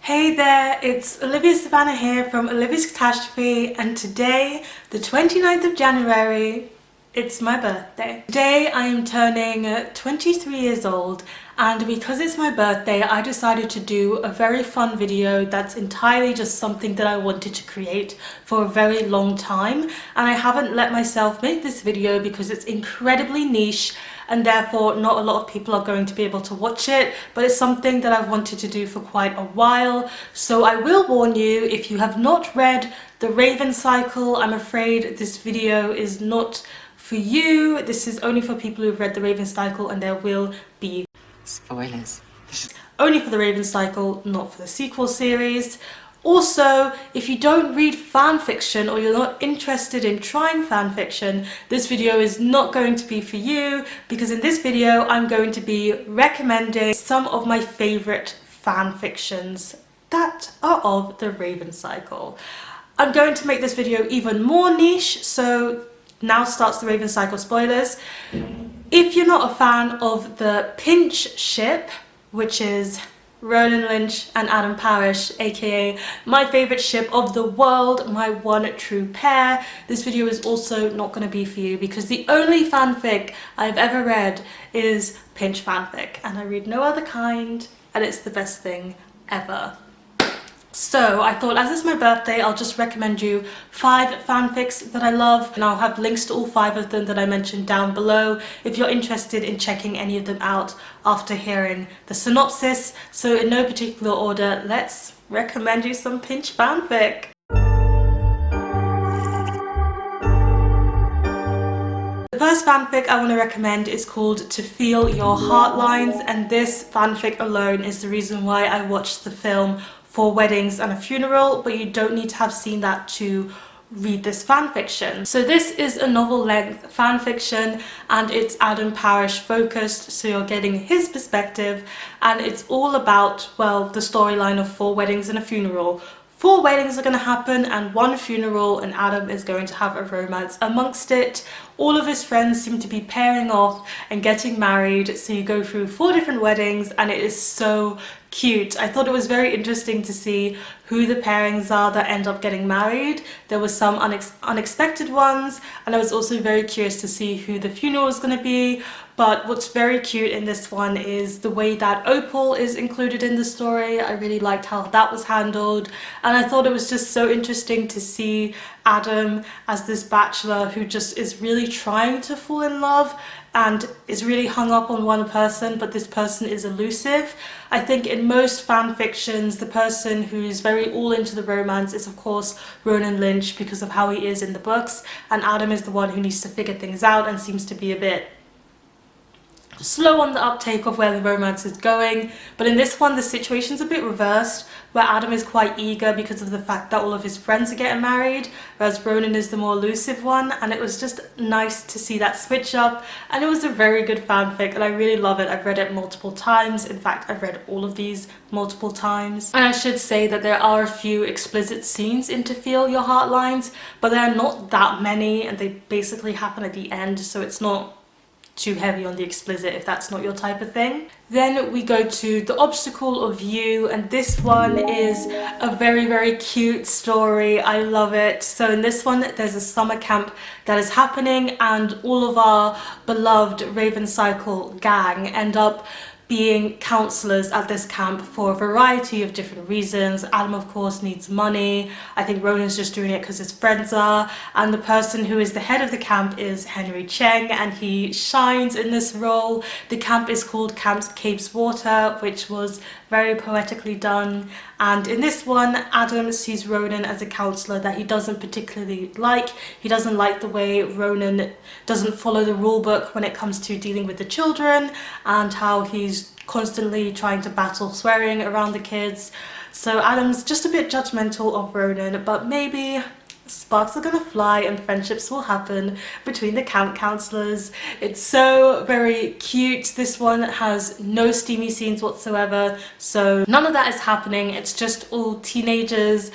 Hey there, it's Olivia-Savannah here from Olivia's Catastrophe, and today, the 29th of January, it's my birthday. Today I am turning 23 years old, and because it's my birthday I decided to do a very fun video that's entirely just something that I wanted to create for a very long time, and I haven't let myself make this video because it's incredibly niche and therefore not a lot of people are going to be able to watch it, but it's something that I've wanted to do for quite a while. So I will warn you, if you have not read The Raven Cycle, I'm afraid this video is not for you. This is only for people who've read The Raven Cycle, and there will be spoilers. Only for The Raven Cycle, not for the sequel series. Also, if you don't read fan fiction or you're not interested in trying fan fiction, this video is not going to be for you, because in this video I'm going to be recommending some of my favourite fan fictions that are of the Raven Cycle. I'm going to make this video even more niche, so now starts the Raven Cycle spoilers. If you're not a fan of the Pynch ship, which is Ronan Lynch and Adam Parrish, aka my favourite ship of the world, my one true pair, this video is also not going to be for you, because the only fanfic I've ever read is Pynch fanfic, and I read no other kind, and it's the best thing ever. So I thought, as it's my birthday, I'll just recommend you 5 fanfics that I love, and I'll have links to all 5 of them that I mentioned down below if you're interested in checking any of them out after hearing the synopsis. So in no particular order, let's recommend you some Pynch fanfic. The first fanfic I want to recommend is called To Feel Your Heartlines, and this fanfic alone is the reason why I watched the film For Weddings and a Funeral, but you don't need to have seen that to read this fanfiction. So this is a novel-length fanfiction, and it's Adam Parrish focused, so you're getting his perspective, and it's all about, well, the storyline of 4 weddings and a funeral. 4 weddings are going to happen and 1 funeral, and Adam is going to have a romance amongst it. All of his friends seem to be pairing off and getting married, so you go through 4 different weddings, and it is so cute. I thought it was very interesting to see who the pairings are that end up getting married. There were some unexpected ones, and I was also very curious to see who the funeral is going to be. But what's very cute in this one is the way that Opal is included in the story. I really liked how that was handled, and I thought it was just so interesting to see Adam as this bachelor who just is really trying to fall in love and is really hung up on one person, but this person is elusive. I think in most fan fictions, the person who's very all into the romance is of course Ronan Lynch, because of how he is in the books, and Adam is the one who needs to figure things out and seems to be a bit slow on the uptake of where the romance is going. But in this one the situation's a bit reversed, where Adam is quite eager because of the fact that all of his friends are getting married, whereas Ronan is the more elusive one, and it was just nice to see that switch up, and it was a very good fanfic and I really love it. I've read it multiple times. In fact, I've read all of these multiple times, and I should say that there are a few explicit scenes in To Feel Your Heartlines, but there are not that many, and they basically happen at the end, so it's not too heavy on the explicit if that's not your type of thing. Then we go to The Obstacle of You, and this one is a very, very cute story. I love it. So in this one there's a summer camp that is happening, and all of our beloved Raven Cycle gang end up being counsellors at this camp for a variety of different reasons. Adam of course needs money. I think Ronan's just doing it because his friends are, and the person who is the head of the camp is Henry Cheng, and he shines in this role. The camp is called Camp Cape's Water, which was very poetically done, and in this one Adam sees Ronan as a counsellor that he doesn't particularly like. He doesn't like the way Ronan doesn't follow the rule book when it comes to dealing with the children, and how he's constantly trying to battle swearing around the kids. So Adam's just a bit judgmental of Ronan, but maybe sparks are gonna fly and friendships will happen between the camp counselors. It's so very cute. This one has no steamy scenes whatsoever, so none of that is happening. It's just all teenagers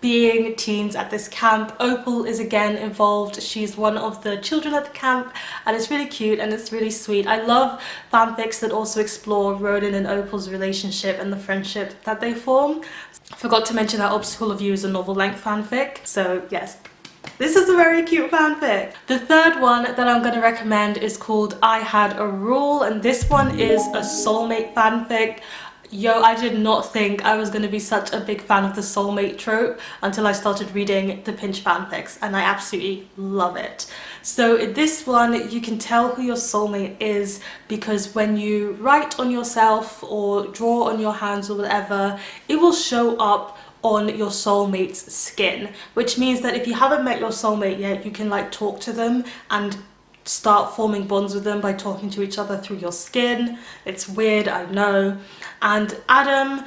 being teens at this camp. Opal is again involved. She's one of the children at the camp, and it's really cute and it's really sweet. I love fanfics that also explore Ronan and Opal's relationship and the friendship that they form. I forgot to mention that Obstacle of You is a novel-length fanfic, so yes. This is a very cute fanfic. The third one that I'm going to recommend is called I Had a Rule, and this one is a soulmate fanfic. Yo, I did not think I was going to be such a big fan of the soulmate trope until I started reading the Pynch fanfics, and I absolutely love it. So in this one, you can tell who your soulmate is because when you write on yourself or draw on your hands or whatever, it will show up on your soulmate's skin, which means that if you haven't met your soulmate yet, you can like talk to them and start forming bonds with them by talking to each other through your skin. It's weird, I know. And Adam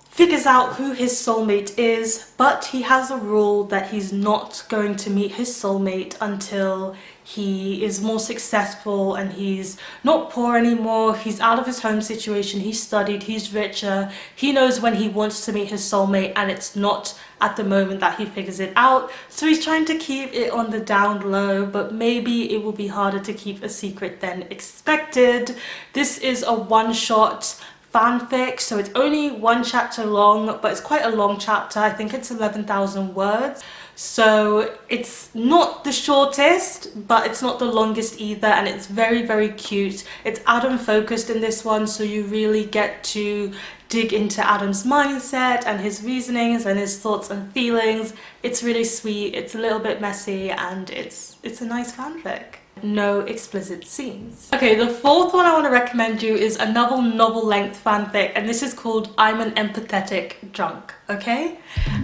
figures out who his soulmate is, but he has a rule that he's not going to meet his soulmate until he is more successful and he's not poor anymore. He's out of his home situation, he's studied, he's richer, he knows when he wants to meet his soulmate, and it's not at the moment that he figures it out. So he's trying to keep it on the down low, but maybe it will be harder to keep a secret than expected. This is a one-shot fanfic, so it's only one chapter long, but it's quite a long chapter. I think it's 11,000 words. So it's not the shortest, but it's not the longest either, and it's very, very cute. It's Adam focused in this one, so you really get to dig into Adam's mindset and his reasonings and his thoughts and feelings. It's really sweet, it's a little bit messy, and it's a nice fanfic. No explicit scenes. Okay, the fourth one I want to recommend you is another novel-length fanfic, and this is called I'm an Empathetic Drunk, okay?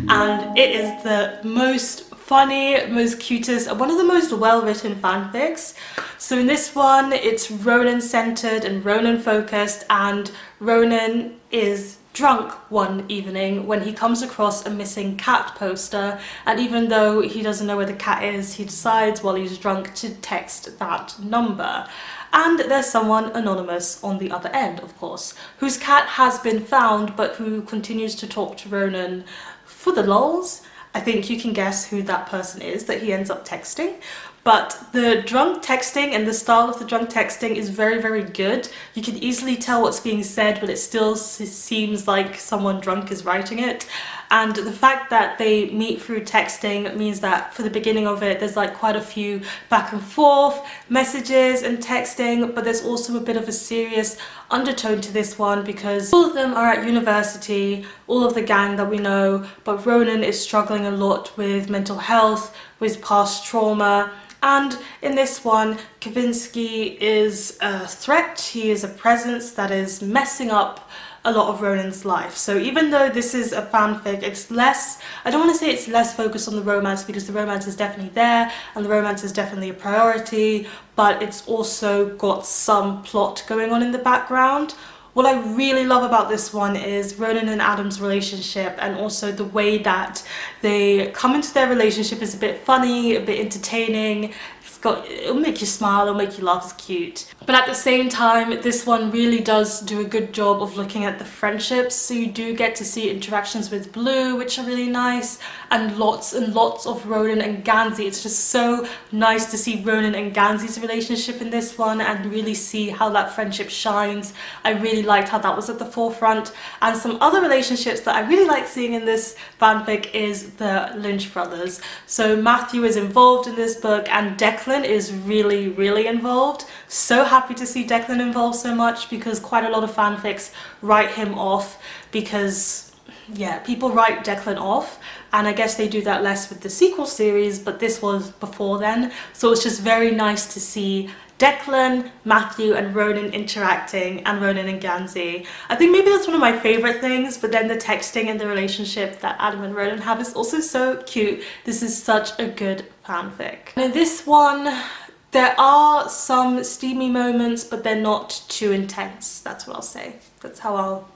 And it is the most funny, most cutest, and one of the most well-written fanfics. So in this one, it's Ronan-centered and Ronan-focused, and Ronan is drunk one evening when he comes across a missing cat poster, and even though he doesn't know where the cat is, he decides while he's drunk to text that number. And there's someone anonymous on the other end, of course, whose cat has been found but who continues to talk to Ronan for the lols. I think you can guess who that person is that he ends up texting. But the drunk texting and the style of the drunk texting is very, very good. You can easily tell what's being said, but it still seems like someone drunk is writing it. And the fact that they meet through texting means that for the beginning of it, there's like quite a few back and forth messages and texting, but there's also a bit of a serious undertone to this one because all of them are at university, all of the gang that we know, but Ronan is struggling a lot with mental health, with past trauma. And in this one, Kavinsky is a threat, he is a presence that is messing up a lot of Ronan's life. So even though this is a fanfic, it's less, I don't want to say it's less focused on the romance because the romance is definitely there and the romance is definitely a priority, but it's also got some plot going on in the background. What I really love about this one is Ronan and Adam's relationship, and also the way that they come into their relationship is a bit funny, a bit entertaining. It'll make you smile, it'll make you laugh, it's cute. But at the same time, this one really does do a good job of looking at the friendships. So you do get to see interactions with Blue, which are really nice, and lots of Ronan and Gansey. It's just so nice to see Ronan and Gansey's relationship in this one and really see how that friendship shines. I really liked how that was at the forefront. And some other relationships that I really like seeing in this fanfic is the Lynch brothers. So Matthew is involved in this book, and Declan is really, really involved. So happy to see Declan involved so much because quite a lot of fanfics write him off because, yeah, people write Declan off, and I guess they do that less with the sequel series, but this was before then. So it's just very nice to see Declan, Matthew and Ronan interacting, and Ronan and Gansey. I think maybe that's one of my favourite things, but then the texting and the relationship that Adam and Ronan have is also so cute. This is such a good fanfic. And in this one, there are some steamy moments, but they're not too intense. That's what I'll say. That's how I'll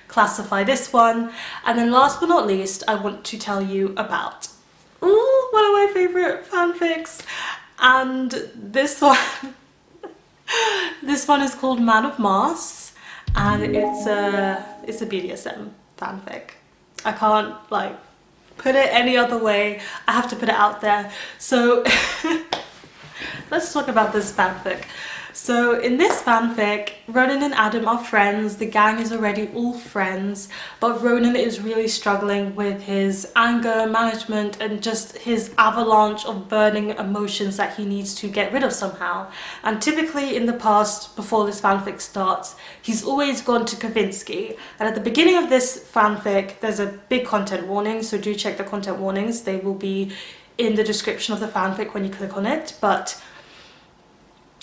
classify this one. And then last but not least, I want to tell you about one of my favourite fanfics. And this one this one is called Man of Mars, and it's a BDSM fanfic. I can't, like, put it any other way. I have to put it out there. So let's talk about this fanfic. So in this fanfic, Ronan and Adam are friends. The gang is already all friends, but Ronan is really struggling with his anger management and just his avalanche of burning emotions that he needs to get rid of somehow. And typically in the past, before this fanfic starts, he's always gone to Kavinsky. And at the beginning of this fanfic, there's a big content warning, so do check the content warnings. They will be in the description of the fanfic when you click on it. But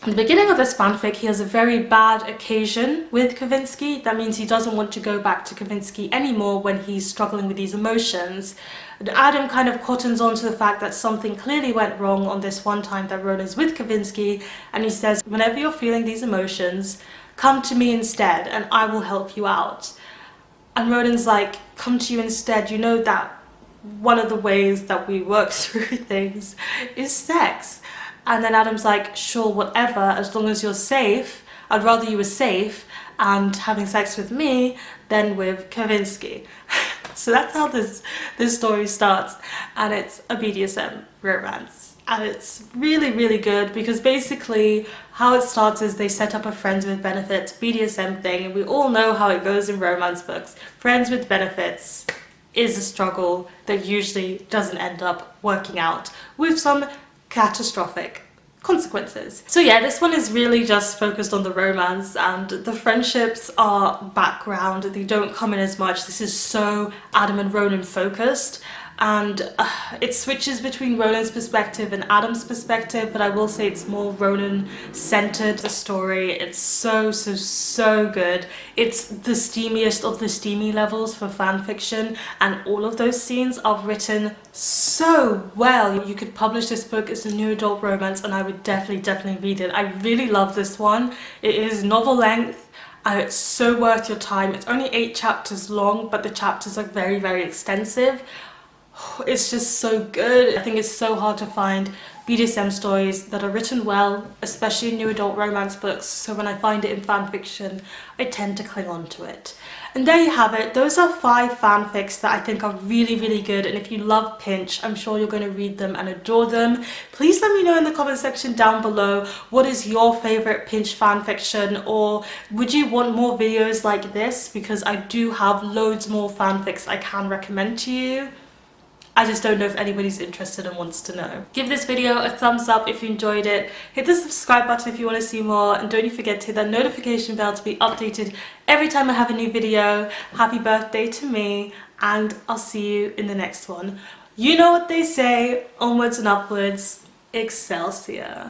at the beginning of this fanfic, he has a very bad occasion with Kavinsky. That means he doesn't want to go back to Kavinsky anymore when he's struggling with these emotions. And Adam kind of cottons on to the fact that something clearly went wrong on this one time that Ronan's with Kavinsky, and he says, whenever you're feeling these emotions, come to me instead and I will help you out. And Ronan's like, come to you instead, you know that one of the ways that we work through things is sex. And then Adam's like, sure, whatever, as long as you're safe. I'd rather you were safe and having sex with me than with Kavinsky. So that's how this story starts, and it's a BDSM romance. And it's really, really good because basically how it starts is they set up a friends with benefits BDSM thing, and we all know how it goes in romance books. Friends with benefits is a struggle that usually doesn't end up working out with some catastrophic consequences. So yeah, this one is really just focused on the romance, and the friendships are background. They don't come in as much. This is so Adam and Ronan focused, and it switches between Ronan's perspective and Adam's perspective, but I will say it's more Ronan centered, the story. It's so good. It's the steamiest of the steamy levels for fan fiction, and all of those scenes are written so well. You could publish this book as a new adult romance and I would definitely read it. I really love this one. It is novel length. It's so worth your time. It's only 8 chapters long, but the chapters are very extensive. It's just so good. I think it's so hard to find BDSM stories that are written well, especially in new adult romance books, so when I find it in fan fiction, I tend to cling on to it. And there you have it. Those are 5 fanfics that I think are really good, and if you love Pynch, I'm sure you're going to read them and adore them. Please let me know in the comment section down below, what is your favourite Pynch fanfiction, or would you want more videos like this, because I do have loads more fanfics I can recommend to you. I just don't know if anybody's interested and wants to know. Give this video a thumbs up if you enjoyed it. Hit the subscribe button if you want to see more. And don't you forget to hit that notification bell to be updated every time I have a new video. Happy birthday to me. And I'll see you in the next one. You know what they say. Onwards and upwards. Excelsior.